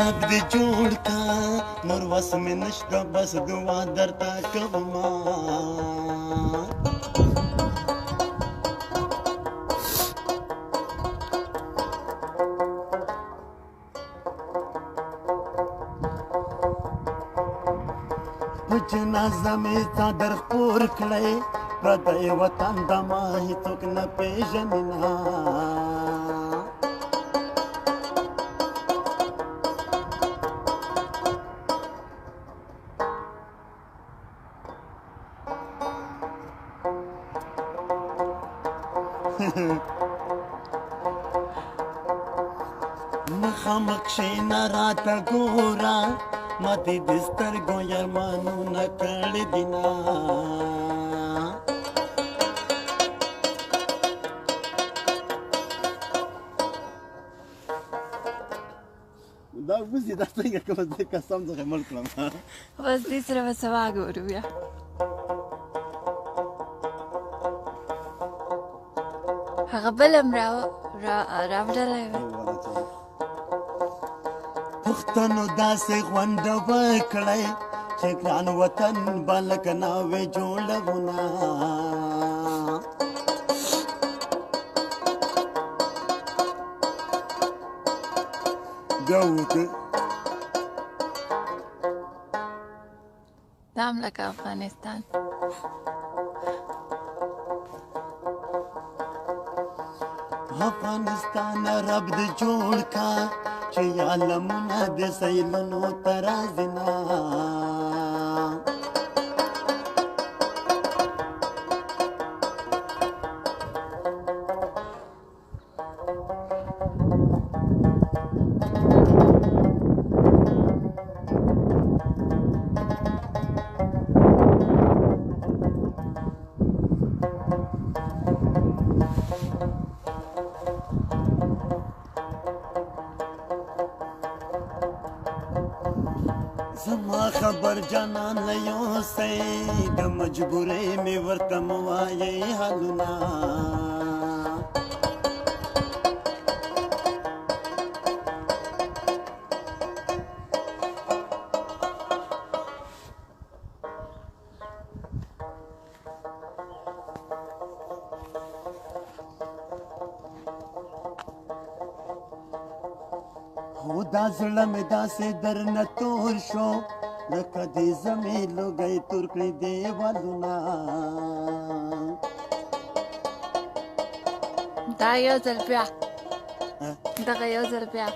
رب دې جوړ کا نور وس مې نشته بس دعا درته کومه په جنازه مې څادر خپور کړی پردی وطن د ما هېڅوک نه پېژني نه مخامخ کښېنه راته ګوره ما دې د سترګو یارمانونه کړي دي نه دا وزي دا څنګه کوم دې قسم څخه مړ کړم بس دې سره به سبا ګورو بیا هغه بل هم راوړلی وی پښتنو داسې خوند وکړی چې ګران وطن به لکه ناوې جوړوونه بیا وکړه دا هم لکه افغانستان افغانستان رب دې جوړ کا چې عالمونه د سیلونو ته راځي نه زما خبر جانان له یوسئ د مجبورۍ مې ورته مه وایئ حالونه هو دا زړه مې داسې درنه تور شو لکه دې زمې لوګی تور کړي دیوالونه دا یو ځل بیا دغه یو ځل بیا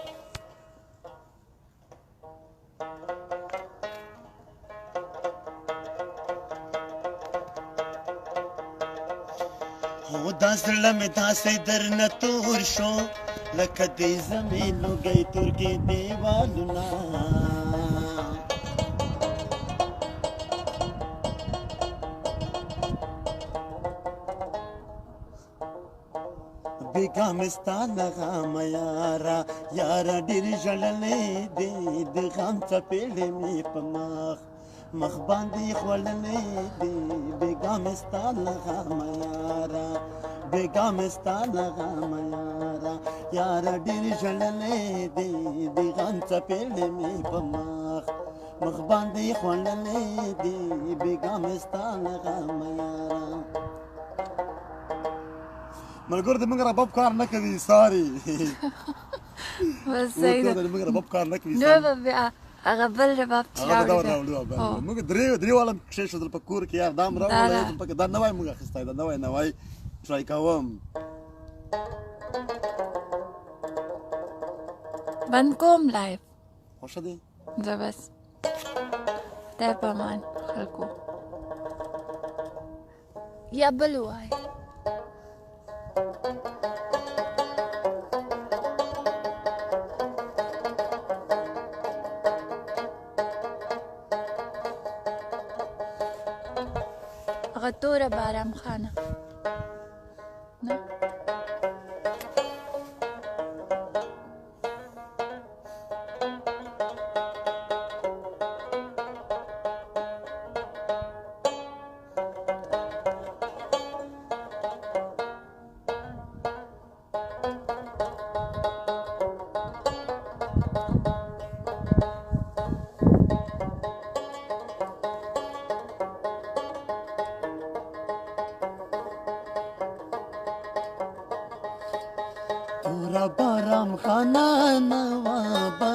هو دا زړه مې داسې درنه تور شو لکه دې زمې لوګی تور کړي دیوالونه بیګا مې ستا له غمه یاره یاره ډېر ژړلی دی د غم څپېړې مې په مخ باندې خوړلی دی بیګا مې ستا له غمه یاره بیګا مې ستا له غمه یاره یاره ډېر ژړلی دی د غم څپېړې مې په مخ باندې خوړلی دی بیګا مې ستا له غمه یاره ملګرو د موږ رباب کار نه کوي ساري بس صحیح ده موږ رباب کار نه کوي نو به بیا هغه بل رباب چې راوړي موږ درې والا کښېښودل په کور کې یار دا هم راوړی پکې دا نوی موږ اخیستی دا نوی ټرای کوم بند کوم لایف خوښه دی زه بس خدای په امان خلکو یا بل ووایه هغه توره بارام خانه نه یاره باران خانه نوابه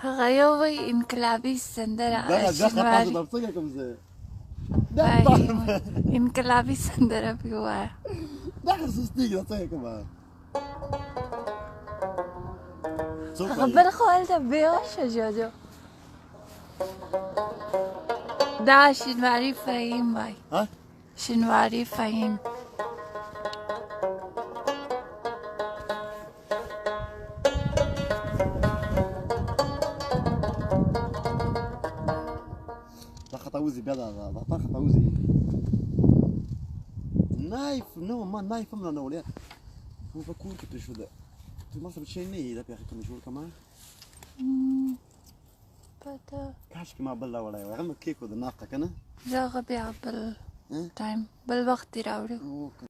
هغه یو وی انقلابي سندره دغه ځکه شینواري تاسو څنګه کوم زه وایي انقلابي سندره پې ووایه دغه سستېږي دا څنګه کومه څوک هغه وایي بل خو هلته بېهوشه جوجو دا شینواري فهیم وایي ها شینواري فهیم دا خطاوزي بیا دا تا خطاوزي نايف نو ما نايف هم نه ولې مو په کور کې پرې شو ده ته ما سره شي نه یې دا بیا کوم جوړ کما پته کاش کې ما بل راوړی وای هم کېکو د نافته که نه زه هغه بیا بل ټایم بل وخت دې راوړو